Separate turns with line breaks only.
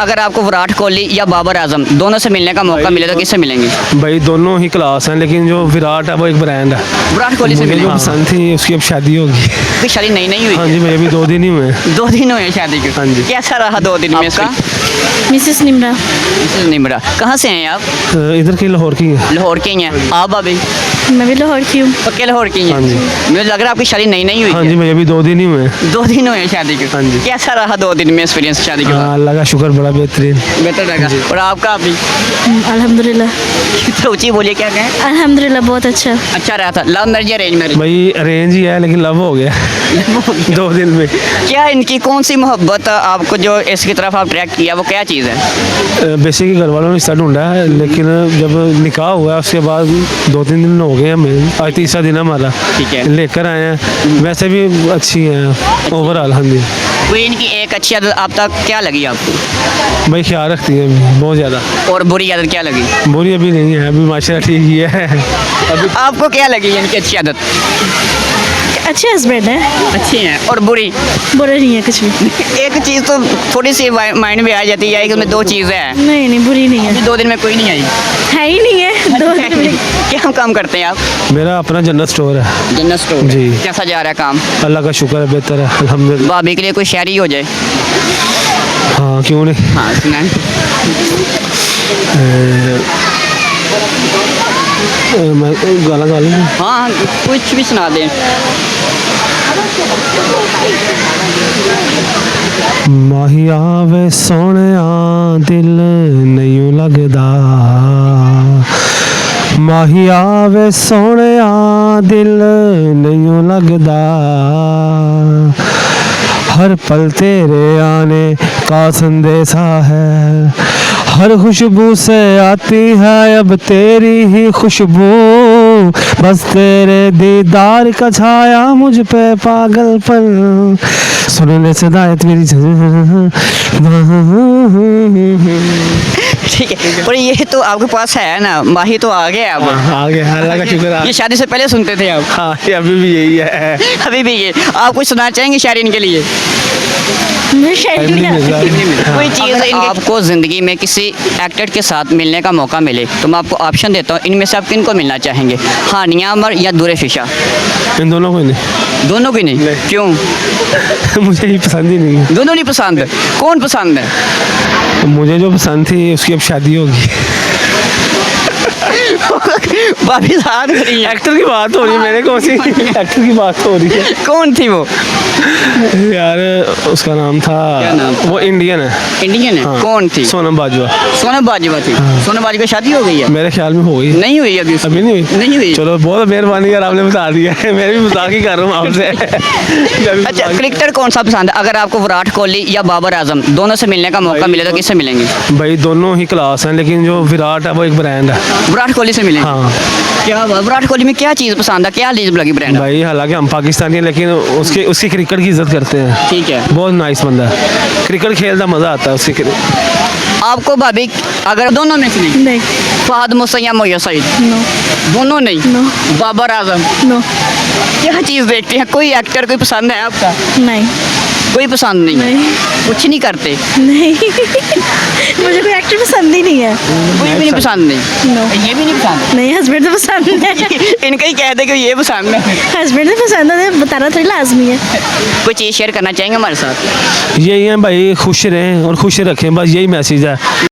अगर आपको विराट कोहली या बाबर आजम दोनों से मिलने का मौका मिले तो किससे मिलेंगे?
भाई दोनों ही क्लास हैं, लेकिन जो विराट है वो एक ब्रांड है।
विराट कोहली से
मुझे जो
मिलेंगे।
पसंद थी उसकी अब शादी होगी।
आपकी शादी नहीं हुई?
हाँ जी, मेरे भी 2 दिन ही हुए हैं।
2 दिन हुए हैं शादी के।
हाँ जी।
कैसा रहा 2 दिन में इसका?
मिसेस निम्रा।
मिसेस निम्रा। कहाँ से हैं आप?
इधर की लाहौर की है।
लाहौर के ही हैं आप अभी?
मैं भी लाहौर की हूँ।
पक्के लाहौर की हैं?
हाँ जी।
मुझे लग रहा है आपकी शादी नहीं हुई
हाँ जी,
है।
मेरे भी 2 दिन ही हुए हैं।
2 दिन हुए हैं शादी के।
हाँ जी।
कैसा रहा 2 दिन में एक्सपीरियंस शादी के बाद?
अल्लाह का शुक्र, बड़ा बेहतरीन।
बेहतर लगा। और आपका अभी?
अल्हम्दुलिल्लाह।
तो ऊँची बोलिए, क्या कहें?
अल्हम्दुलिल्लाह बहुत अच्छा।
अच्छा रहा था। लव मैरिज या अरेंज मैरिज?
भाई अरेंज ही है, लेकिन लव हो गया 2 दिन में।
क्या इनकी कौन सी मोहब्बत आपको जो इसकी तरफ आप ट्रैक किया, वो क्या चीज़ है?
बेसिकली घर वालों ने रिश्ता ढूंढा है, लेकिन जब निकाह हुआ उसके बाद 2-3 दिन हो गए हमें, आज तीसरा दिन है हमारा।
ठीक है।
लेकर आए हैं, वैसे भी अच्छी हैं ओवरऑल। हाँ जी।
कोई इनकी एक अच्छी आदत आप तक क्या लगी आपको?
भाई ख्याल रखती है बहुत ज़्यादा।
और बुरी आदत क्या लगी?
बुरी अभी नहीं है, अभी माशाल्लाह ठीक ही है। अभी
आपको क्या लगी इनकी अच्छी आदत?
अच्छे हस्बैंड है।
अच्छी हैं। और बुरी?
बुरा नहीं है कुछ भी।
एक चीज़ तो थोड़ी सी माइंड में आ जाती है कि उसमें 2 चीज़ें हैं।
नहीं बुरी नहीं है।
2 दिन में कोई नहीं आई?
है ही नहीं है 2 दिन में।
क्या काम करते हैं आप?
मेरा अपना जन्नत स्टोर है।
जन्नत स्टोर।
जी।
कैसा जा रहा है काम?
अल्लाह का शुक्र है, बेहतर है अल्हम्दुलिल्लाह।
भाभी के लिए कोई शायरी हो जाए?
हाँ क्यों नहीं।
हाँ सुनाएं।
मैं गाना गा लूँ।
हाँ कुछ भी सुना दें।
माहिया वे सोने दिल नहीं लगदा, माहिया वे सोने दिल नहीं लगदा, हर पल तेरे आने का संदेशा है, हर खुशबू से आती है अब तेरी ही खुशबू, बस तेरे दीदार का छाया मुझ पे पागलपन, सुनने से दायत मेरी।
ठीक है। और ये तो आपके पास है ना, माही तो आ गया अब।
आ गया, अल्लाह का शुक्र है।
ये शादी से पहले सुनते थे आप?
हाँ, ये अभी भी यही है।
अभी भी ये आप कुछ सुनाना चाहेंगे शायरी इनके लिए?
मैं शायद नहीं आती।
कोई चीज़ आपको ज़िंदगी में किसी एक्टर के साथ मिलने का मौका मिले तो मैं आपको ऑप्शन देता हूँ, इनमें से आप किन को मिलना चाहेंगे? हानिया अमर या दूर शीशा?
इन दोनों को नहीं।
दोनों की नहीं? क्यों?
मुझे ही पसंद ही नहीं है।
दोनों नहीं पसंद? कौन पसंद है?
मुझे जो पसंद थी उसकी अब शादी होगी।
भाभी साथ करी है।
एक्टर की बात हो रही है, मैंने कौन सी एक्टर की बात हो रही है।
कौन थी वो?
यार उसका नाम था,
क्या नाम था?
वो इंडियन है।
इंडियन है?
हाँ।
कौन थी?
सोनम बाजवा।
सोनम बाजवा थी। सोनम बाजवा की शादी हो गई है?
मेरे ख्याल में हो गई।
नहीं हुई अभी उसकी?
अभी नहीं हुई?
नहीं हुई।
चलो बहुत मेहरबानी यार, आपने बता दिया है। मैं भी मजाक ही कर रहा हूँ आपसे।
अच्छा, क्रिकेटर कौन सा पसंद है? अगर आपको विराट कोहली या बाबर आजम दोनों से मिलने का मौका मिले तो किससे मिलेंगे?
भाई दोनों ही क्लास हैं, लेकिन जो विराट है वो एक ब्रांड है।
विराट कोहली से मिलेंगे?
हाँ
क्या विराट कोहली में क्या चीज़ पसंद है, क्या चीज़ लगी ब्रांड?
भाई, हालांकि हम पाकिस्तानी हैं, लेकिन उसकी क्रिकेट की इज्जत करते हैं।
ठीक है।
बहुत नाइस बंदा है, क्रिकेट खेलता मज़ा आता है उसकी।
आपको भाभी अगर दोनों में से
नहीं।
फहद मुसैयद या मोया सईद?
नो।
दोनों नहीं?
नो।
बाबर आजम?
नो।
क्या चीज़ देखते हैं? कोई एक्टर कोई पसंद है आपका?
नहीं।
कोई पसंद नहीं?
नहीं।
कुछ नहीं करते?
नहीं मुझे कोई एक्टर पसंद ही नहीं है।
कोई भी नहीं पसंद? नहीं?
नो।
ये भी नहीं पसंद?
नहीं, हस्बैंड तो पसंद है।
इनका ही कह दे कि ये पसंद है।
हस्बैंड तो पसंद है, बताना थोड़ी लाजमी है।
कोई चीज़ शेयर करना चाहेंगे हमारे साथ?
यही है भाई, खुश रहें और खुश रखें, बस यही मैसेज है।